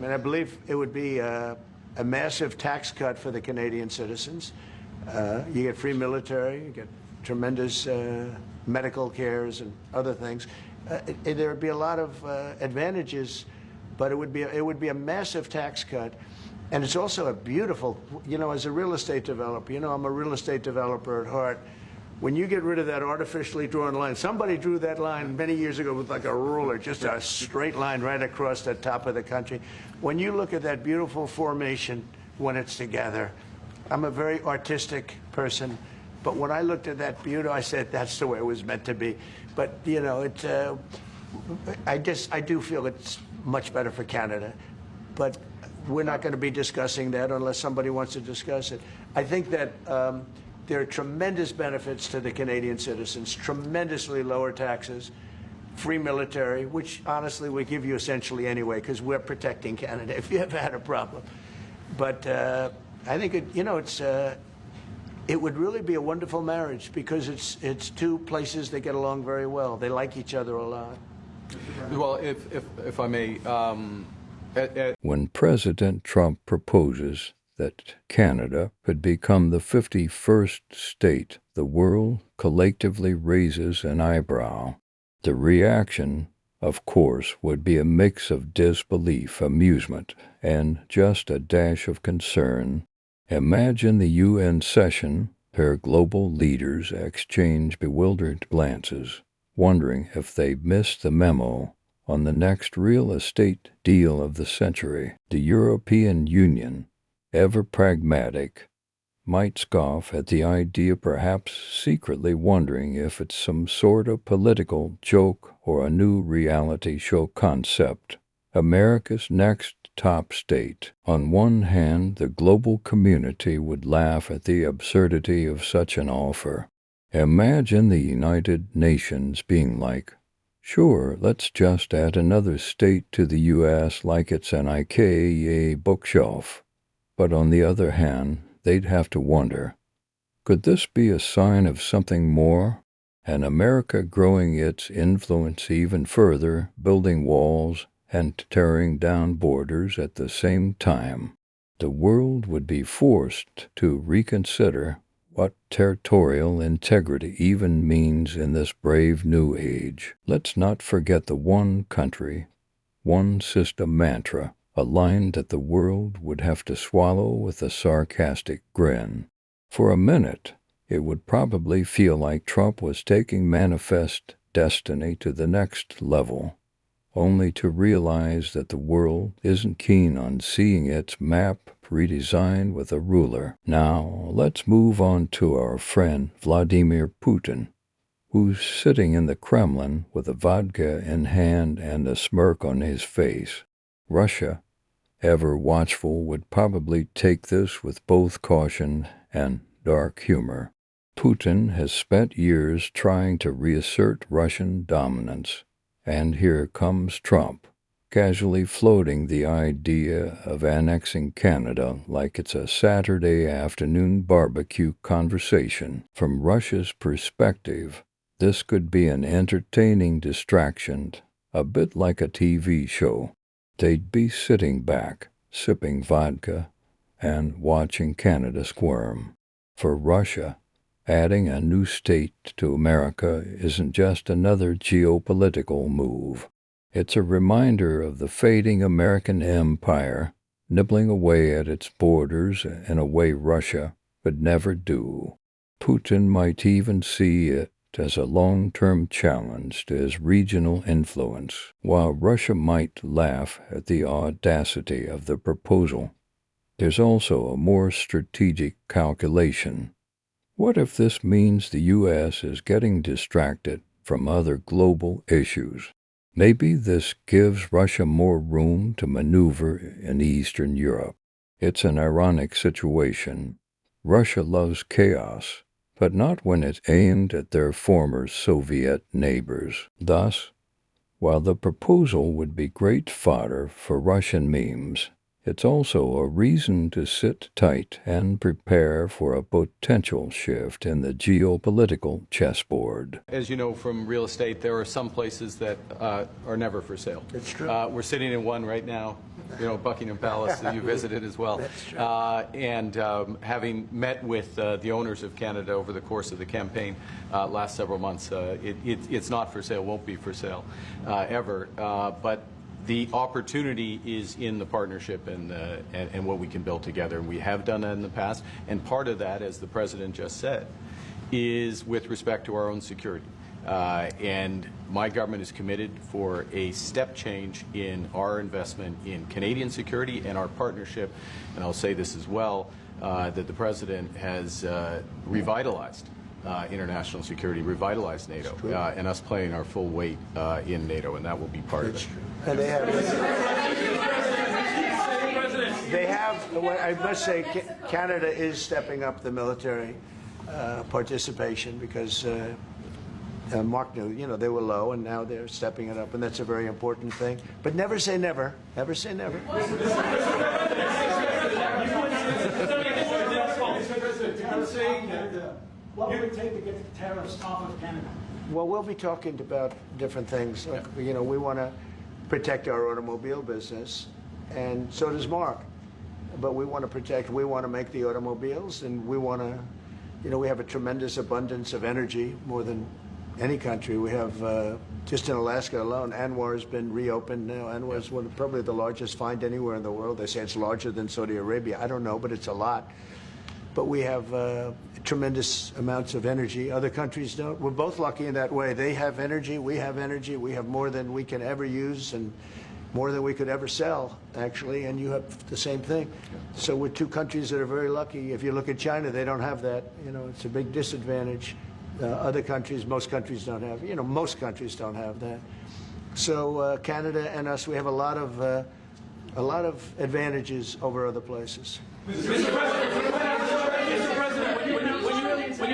mean, I believe it would be a massive tax cut for the Canadian citizens. You get free military, you get tremendous medical cares and other things. There would be a lot of advantages, but it would be a massive tax cut. And it's also a beautiful, you know, as a real estate developer, you know, I'm a real estate developer at heart. When you get rid of that artificially drawn line, somebody drew that line many years ago with like a ruler, just a straight line right across the top of the country. When you look at that beautiful formation when it's together, I'm a very artistic person, but when I looked at that beauty, I said, that's the way it was meant to be. But, you know, I do feel it's much better for Canada. But we're not going to be discussing that unless somebody wants to discuss it. I think that there are tremendous benefits to the Canadian citizens, tremendously lower taxes, free military, which honestly we give you essentially anyway because we're protecting Canada if you ever had a problem. But I think it would really be a wonderful marriage because it's two places that get along very well. They like each other a lot. Well, if I may. When President Trump proposes that Canada could become the 51st state, the world collectively raises an eyebrow. The reaction, of course, would be a mix of disbelief, amusement, and just a dash of concern. Imagine the UN session where global leaders exchange bewildered glances, wondering if they missed the memo on the next real estate deal of the century. The European Union, ever pragmatic, might scoff at the idea, perhaps secretly wondering if it's some sort of political joke or a new reality show concept. America's next top state. On one hand, the global community would laugh at the absurdity of such an offer. Imagine the United Nations being like, sure, let's just add another state to the U.S. like it's an IKEA bookshelf. But on the other hand, they'd have to wonder, could this be a sign of something more? And America growing its influence even further, building walls and tearing down borders at the same time. The world would be forced to reconsider what territorial integrity even means in this brave new age. Let's not forget the one country, one system mantra, a line that the world would have to swallow with a sarcastic grin. For a minute, it would probably feel like Trump was taking manifest destiny to the next level, only to realize that the world isn't keen on seeing its map redesigned with a ruler. Now, let's move on to our friend Vladimir Putin, who's sitting in the Kremlin with a vodka in hand and a smirk on his face. Russia, ever watchful, would probably take this with both caution and dark humor. Putin has spent years trying to reassert Russian dominance, and here comes Trump, casually floating the idea of annexing Canada like it's a Saturday afternoon barbecue conversation. From Russia's perspective, this could be an entertaining distraction, a bit like a TV show. They'd be sitting back, sipping vodka, and watching Canada squirm. For Russia, adding a new state to America isn't just another geopolitical move. It's a reminder of the fading American empire, nibbling away at its borders in a way Russia could never do. Putin might even see it as a long-term challenge to his regional influence, while Russia might laugh at the audacity of the proposal. There's also a more strategic calculation. What if this means the U.S. is getting distracted from other global issues? Maybe this gives Russia more room to maneuver in Eastern Europe. It's an ironic situation. Russia loves chaos, but not when it's aimed at their former Soviet neighbors. Thus, while the proposal would be great fodder for Russian memes, it's also a reason to sit tight and prepare for a potential shift in the geopolitical chessboard. As you know from real estate, there are some places that are never for sale. It's true. We're sitting in one right now. Buckingham Palace that you visited as well. That's true. Having met with the owners of Canada over the course of the campaign last several months, it's not for sale, won't be for sale ever. But the opportunity is in the partnership and what we can build together. And we have done that in the past. And part of that, as the President just said, is with respect to our own security. And my government is committed for a step change in our investment in Canadian security and our partnership. And I'll say this as well, that the President has revitalized international security, revitalized NATO, and us playing our full weight in NATO, and that will be part of it. And I must say, Canada is stepping up the military participation because Mark knew, they were low, and now they're stepping it up, and that's a very important thing. But never say never. Never say never. What would it take to get the tariffs off of Canada? Well, we'll be talking about different things. We want to protect our automobile business, and so does Mark. But we want to make the automobiles, and we want to, we have a tremendous abundance of energy, more than any country. We have, just in Alaska alone, Anwar has been reopened now. Anwar is probably the largest find anywhere in the world. They say it's larger than Saudi Arabia. I don't know, but it's a lot. But we have tremendous amounts of energy. Other countries don't. We're both lucky in that way. They have energy, we have energy. We have more than we can ever use and more than we could ever sell, actually, and you have the same thing. So we're two countries that are very lucky. If you look at China, they don't have that. It's a big disadvantage. Other countries, most countries don't have. Most countries don't have that. So Canada and us, we have a lot of advantages over other places. Mr.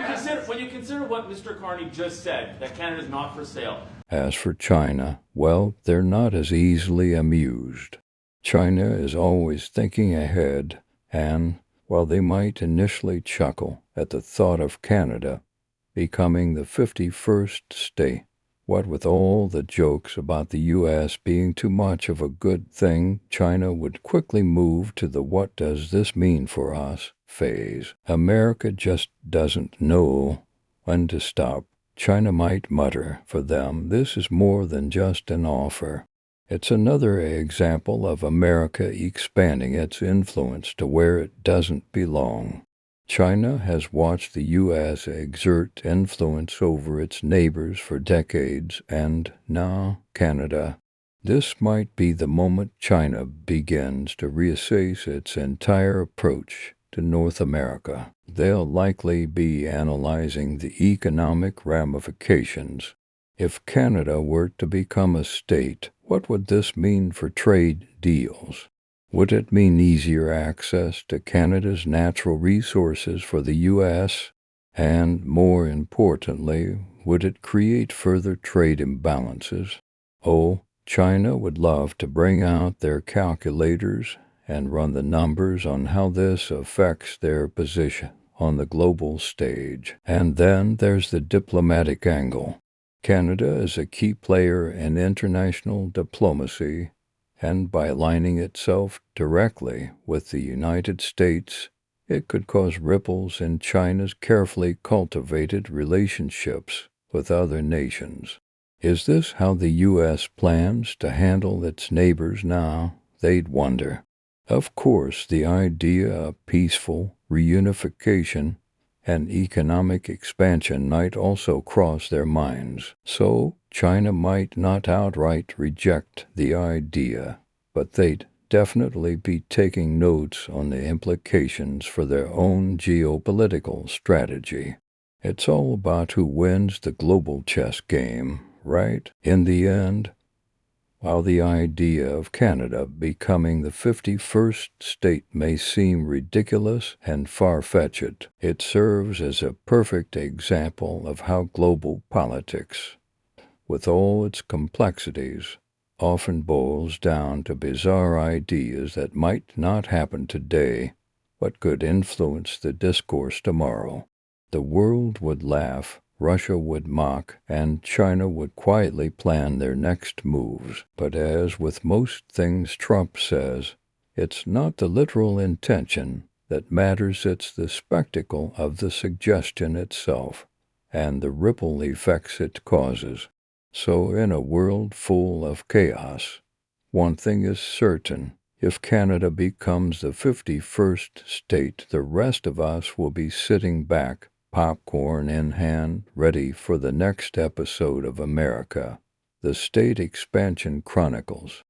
President, when you consider what Mr. Carney just said, that Canada is not for sale. As for China, well, they're not as easily amused. China is always thinking ahead, and while they might initially chuckle at the thought of Canada becoming the 51st state, what with all the jokes about the U.S. being too much of a good thing, China would quickly move to the "what does this mean for us" phase. America just doesn't know when to stop. China might mutter, for them, this is more than just an offer. It's another example of America expanding its influence to where it doesn't belong. China has watched the U.S. exert influence over its neighbors for decades, and now Canada. This might be the moment China begins to reassess its entire approach to North America. They'll likely be analyzing the economic ramifications. If Canada were to become a state, what would this mean for trade deals? Would it mean easier access to Canada's natural resources for the U.S.? And, more importantly, would it create further trade imbalances? Oh, China would love to bring out their calculators and run the numbers on how this affects their position on the global stage. And then there's the diplomatic angle. Canada is a key player in international diplomacy, and by aligning itself directly with the United States, it could cause ripples in China's carefully cultivated relationships with other nations. Is this how the U.S. plans to handle its neighbors now? They'd wonder. Of course, the idea of peaceful reunification and economic expansion might also cross their minds. So China might not outright reject the idea, but they'd definitely be taking notes on the implications for their own geopolitical strategy. It's all about who wins the global chess game, right? In the end, while the idea of Canada becoming the 51st state may seem ridiculous and far-fetched, it serves as a perfect example of how global politics, with all its complexities, often boils down to bizarre ideas that might not happen today, but could influence the discourse tomorrow. The world would laugh Russia would mock, and China would quietly plan their next moves. But as with most things Trump says, it's not the literal intention that matters, it's the spectacle of the suggestion itself and the ripple effects it causes. So in a world full of chaos, one thing is certain: if Canada becomes the 51st state, the rest of us will be sitting back, popcorn in hand, ready for the next episode of America, the State Expansion Chronicles.